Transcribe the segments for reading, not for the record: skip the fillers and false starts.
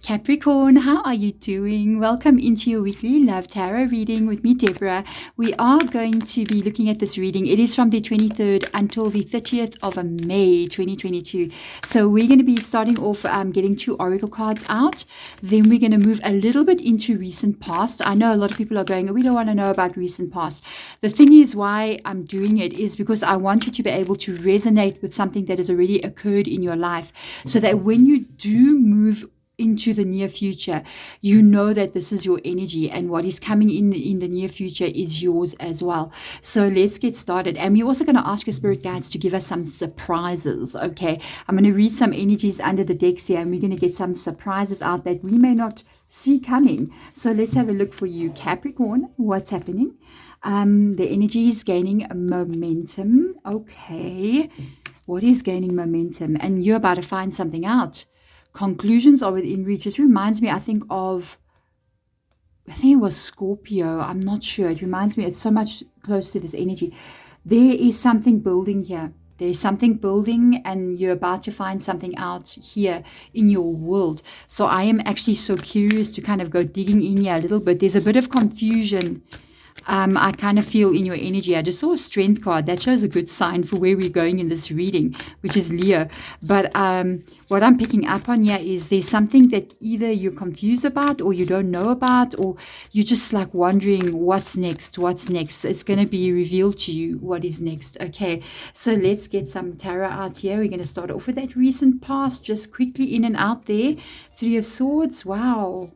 Capricorn, how are you doing? Welcome into your weekly Love Tarot reading with me, Deborah. We are going to be looking at this reading. It is from the 23rd until the 30th of May 2022. So we're going to be starting off getting 2 oracle cards out. Then we're going to move a little bit into recent past. I know a lot of people are going, we don't want to know about recent past. The thing is why I'm doing it is because I want you to be able to resonate with something that has already occurred in your life, so that when you do move into the near future, you know that this is your energy, and what is coming in the near future is yours as well. So let's get started. And we're also going to ask your spirit guides to give us some surprises. Okay, I'm going to read some energies under the decks here, and we're going to get some surprises out that we may not see coming. So let's have a look for you, Capricorn. What's happening? The energy is gaining momentum. Okay, what is gaining momentum? And you're about to find something out. Conclusions are within reach. This reminds me, I think it was Scorpio. I'm not sure. It reminds me, it's so much close to this energy. There is something building here. There's something building, and you're about to find something out here in your world. So I am actually so curious to kind of go digging in here a little bit. There's a bit of confusion I kind of feel in your energy. I just saw a strength card. That shows a good sign for where we're going in this reading, which is Leo. But what I'm picking up on here is there's something that either you're confused about, or you don't know about, or you're just like wondering what's next. It's going to be revealed to you what is next. Okay, so let's get some tarot out here. We're going to start off with that recent past, just quickly in and out there. 3 of Swords. Wow.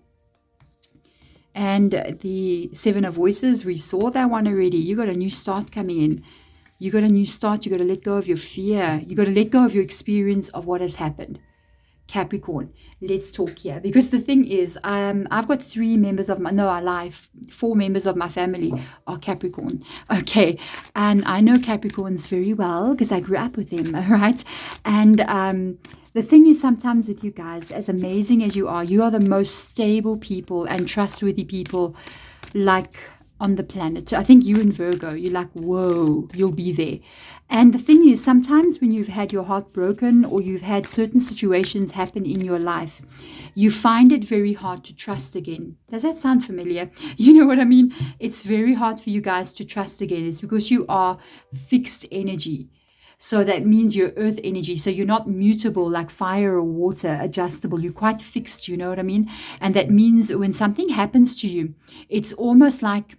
And the 7 of Voices, we saw that one already. You got a new start coming in. You got a new start. You got to let go of your fear. You got to let go of your experience of what has happened. Capricorn, let's talk here. Because the thing is, I've got 4 members of my family are Capricorn. Okay, and I know Capricorns very well because I grew up with them, all right? And the thing is, sometimes with you guys, as amazing as you are the most stable people and trustworthy people like on the planet. I think you and Virgo, you're like, whoa, you'll be there. And the thing is, sometimes when you've had your heart broken, or you've had certain situations happen in your life, you find it very hard to trust again. Does that sound familiar? You know what I mean? It's very hard for you guys to trust again. It's because you are fixed energy. So that means you're earth energy. So you're not mutable like fire or water, adjustable. You're quite fixed, you know what I mean? And that means when something happens to you, it's almost like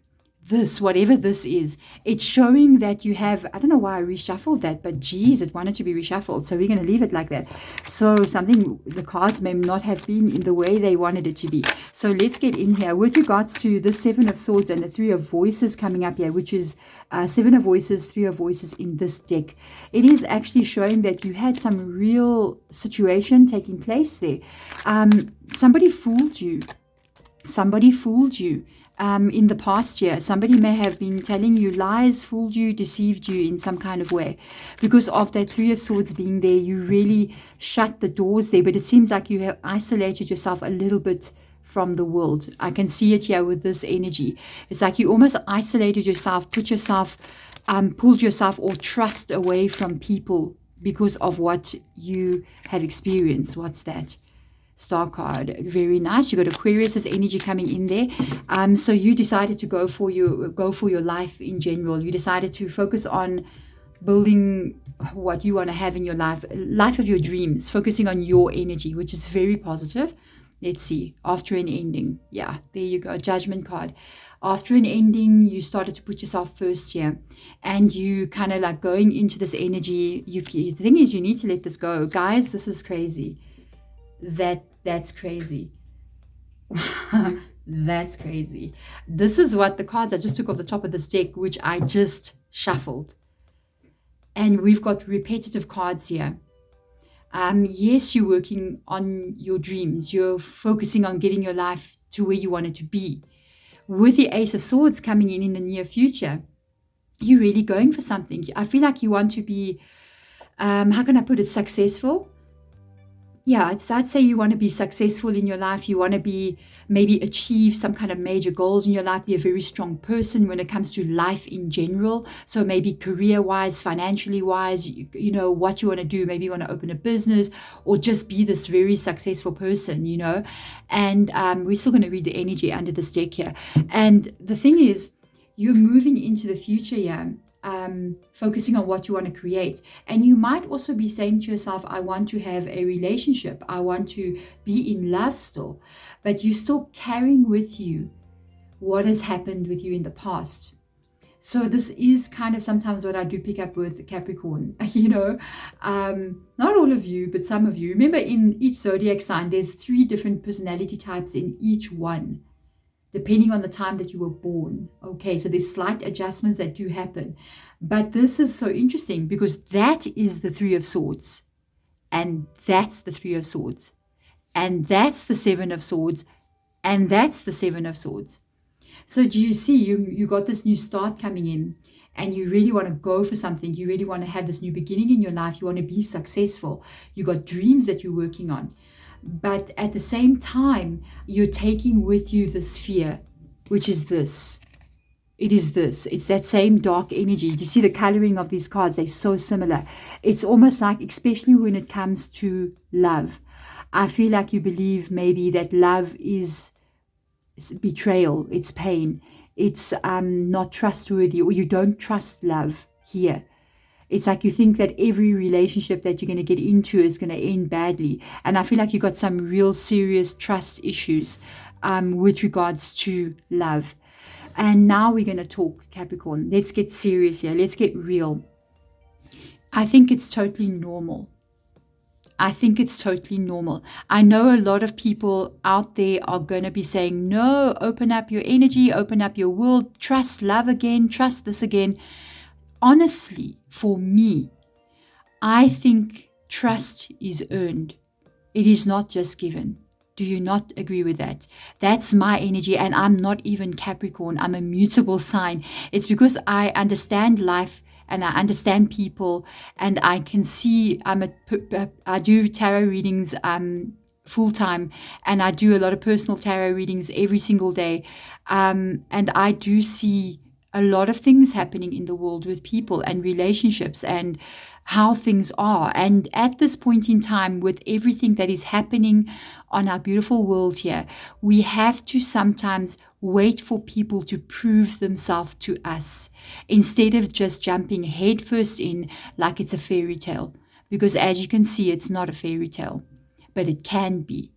this, whatever this is, it's showing that you have, I don't know why I reshuffled that, but geez, it wanted to be reshuffled. So we're going to leave it like that. So the cards may not have been in the way they wanted it to be. So let's get in here with regards to the 7 of Swords and the 3 of Voices coming up here, which is 7 of Voices, 3 of Voices in this deck. It is actually showing that you had some real situation taking place there. Somebody fooled you. In the past year. Somebody may have been telling you lies, fooled you, deceived you in some kind of way. Because of that 3 of Swords being there, you really shut the doors there. But it seems like you have isolated yourself a little bit from the world. I can see it here with this energy. It's like you almost isolated yourself, pulled yourself or trust away from people because of what you have experienced. What's that? Star card, very nice. You got Aquarius's energy coming in there. So you decided to go for your life in general. You decided to focus on building what you want to have in your life of your dreams, focusing on your energy, which is very positive. Let's see, after an ending. Yeah, there you go, Judgment card. After an ending, you started to put yourself first here, and you kind of like going into this energy. The thing is, you need to let this go, guys. This is crazy. That's crazy. That's crazy. This is what the cards I just took off the top of this deck, which I just shuffled. And we've got repetitive cards here. Yes, you're working on your dreams. You're focusing on getting your life to where you want it to be. With the Ace of Swords coming in the near future, you're really going for something. I feel like you want to be, how can I put it, successful. yeah, I'd say you want to be successful in your life. You want to be maybe achieve some kind of major goals in your life, be a very strong person when it comes to life in general. So maybe career wise, financially wise, you know, what you want to do. Maybe you want to open a business or just be this very successful person, you know. And we're still going to read the energy under this deck here. And the thing is, you're moving into the future, yeah. Focusing on what you want to create. And you might also be saying to yourself, I want to have a relationship. I want to be in love still. But you're still carrying with you what has happened with you in the past. So this is kind of sometimes what I do pick up with Capricorn, you know, not all of you, but some of you. Remember, in each zodiac sign, there's 3 different personality types in each one, depending on the time that you were born. Okay, so there's slight adjustments that do happen. But this is so interesting because that is the 3 of Swords. And that's the 3 of Swords. And that's the 7 of Swords. And that's the 7 of Swords. So do you see, you got this new start coming in and you really want to go for something. You really want to have this new beginning in your life. You want to be successful. You got dreams that you're working on. But at the same time, you're taking with you this fear, which is this. It is this. It's that same dark energy. Do you see the coloring of these cards? They're so similar. It's almost like, especially when it comes to love, I feel like you believe maybe that love is betrayal, it's pain, it's not trustworthy, or you don't trust love here. It's like you think that every relationship that you're going to get into is going to end badly. And I feel like you got some real serious trust issues with regards to love. And now we're going to talk, Capricorn. Let's get serious here. Let's get real. I think it's totally normal. I think it's totally normal. I know a lot of people out there are going to be saying, no, open up your energy, open up your world, trust love again, trust this again. Honestly, for me, I think trust is earned. It is not just given. Do you not agree with that? That's my energy, and I'm not even Capricorn. I'm a mutable sign. It's because I understand life and I understand people, and I can see I do tarot readings full time, and I do a lot of personal tarot readings every single day, and I do see a lot of things happening in the world with people and relationships and how things are. And at this point in time, with everything that is happening on our beautiful world here, we have to sometimes wait for people to prove themselves to us instead of just jumping headfirst in like it's a fairy tale. Because as you can see, it's not a fairy tale, but it can be.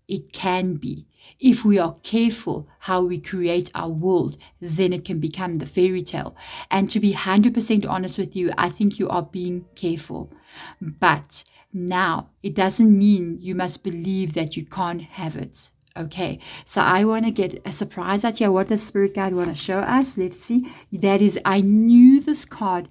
It can be. If we are careful how we create our world, then it can become the fairy tale. And to be 100% honest with you, I think you are being careful. But now, it doesn't mean you must believe that you can't have it. Okay, so I want to get a surprise at you. What does Spirit Guide want to show us? Let's see. That is, I knew this card.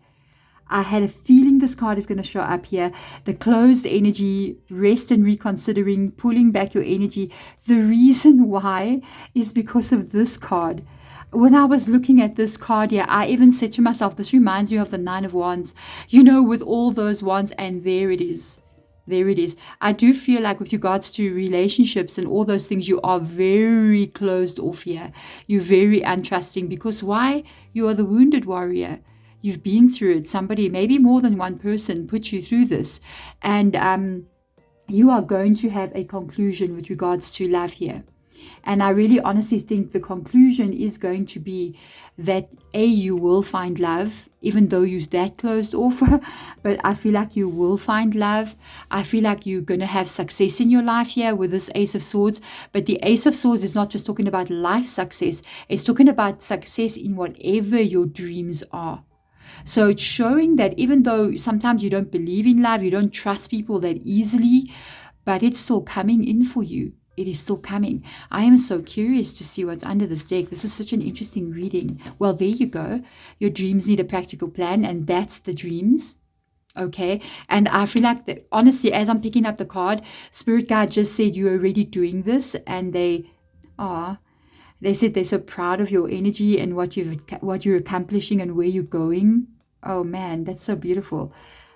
I had a feeling this card is going to show up here. The closed energy, rest and reconsidering, pulling back your energy. The reason why is because of this card. When I was looking at this card here, I even said to myself, this reminds me of the 9 of Wands, you know, with all those wands, and there it is. There it is. I do feel like with regards to relationships and all those things, you are very closed off here. You're very untrusting because why? You are the wounded warrior. You've been through it. Somebody, maybe more than one person, put you through this. And you are going to have a conclusion with regards to love here. And I really honestly think the conclusion is going to be that you will find love, even though you're that closed off. But I feel like you will find love. I feel like you're going to have success in your life here with this Ace of Swords. But the Ace of Swords is not just talking about life success. It's talking about success in whatever your dreams are. So it's showing that even though sometimes you don't believe in love, you don't trust people that easily, but it's still coming in for you. It is still coming. I am so curious to see what's under this deck. This is such an interesting reading. Well, there you go. Your dreams need a practical plan, and that's the dreams. Okay. And I feel like that, honestly, as I'm picking up the card, Spirit Guide just said you're already doing this, and they said they're so proud of your energy and what you're accomplishing and where you're going. Oh man, that's so beautiful.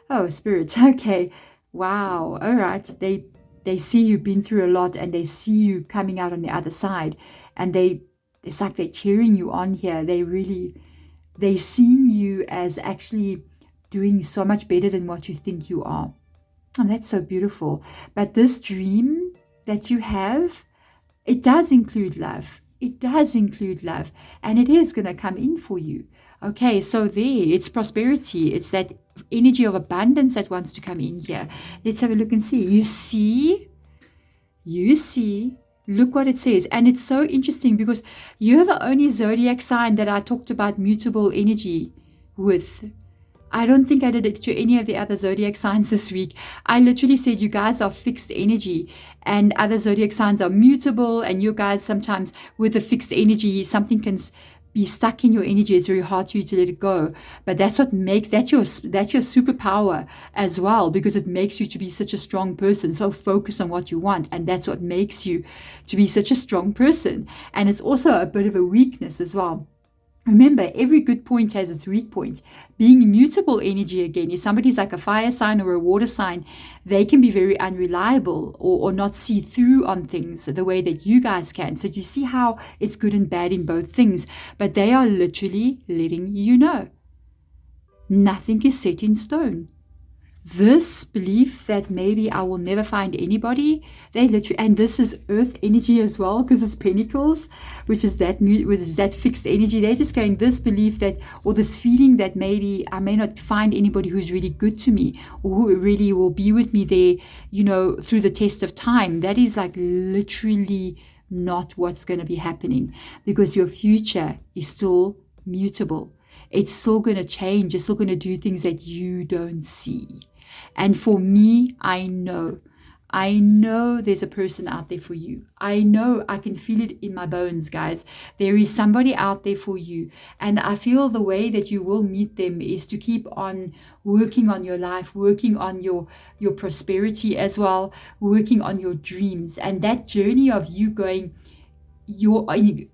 Oh, Spirit. Okay. Wow. All right. they see you've been through a lot, and they see you coming out on the other side, and it's like they're cheering you on here. They seeing you as actually doing so much better than what you think you are. And that's so beautiful. But this dream that you have, it does include love. It does include love. And it is going to come in for you. Okay, so it's prosperity. It's that energy of abundance that wants to come in here. Let's have a look and see. You see, look what it says. And it's so interesting because you're the only zodiac sign that I talked about mutable energy with. I don't think I did it to any of the other zodiac signs this week. I literally said you guys are fixed energy, and other zodiac signs are mutable, and you guys sometimes with a fixed energy, something can be stuck in your energy. It's very hard for you to let it go. But that's what makes, that's your superpower as well, because it makes you to be such a strong person, so focused on what you want. And that's what makes you to be such a strong person. And it's also a bit of a weakness as well. Remember, every good point has its weak point. Being immutable energy again, if somebody's like a fire sign or a water sign, they can be very unreliable or not see through on things the way that you guys can. So you see how it's good and bad in both things, but they are literally letting you know. Nothing is set in stone. This belief that maybe I will never find anybody, they literally, and this is earth energy as well, because it's pentacles, which is that fixed energy. They're just going, this belief that, or this feeling that maybe I may not find anybody who's really good to me, or who really will be with me there, through the test of time. That is like literally not what's going to be happening, because your future is still mutable. It's still going to change. It's still going to do things that you don't see. And for me, I know there's a person out there for you. I know, I can feel it in my bones, guys. There is somebody out there for you. And I feel the way that you will meet them is to keep on working on your life, working on your prosperity as well, working on your dreams. And that journey of you going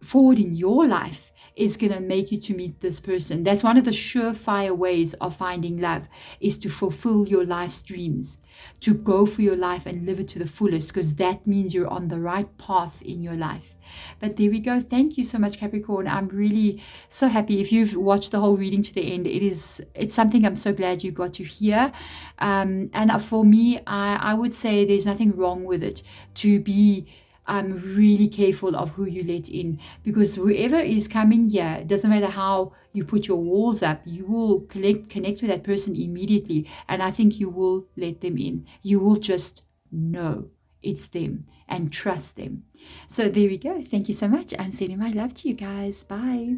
forward in your life is going to make you to meet this person. That's one of the surefire ways of finding love, is to fulfill your life's dreams, to go for your life and live it to the fullest, because that means you're on the right path in your life. But there we go. Thank you so much, Capricorn. I'm really so happy. If you've watched the whole reading to the end, it's something I'm so glad you got to hear. And for me, I would say there's nothing wrong with it to be really careful of who you let in, because whoever is coming here, it doesn't matter how you put your walls up, you will connect with that person immediately, and I think you will let them in. You will just know it's them and trust them. So there we go. Thank you so much. I'm sending my love to you guys. Bye.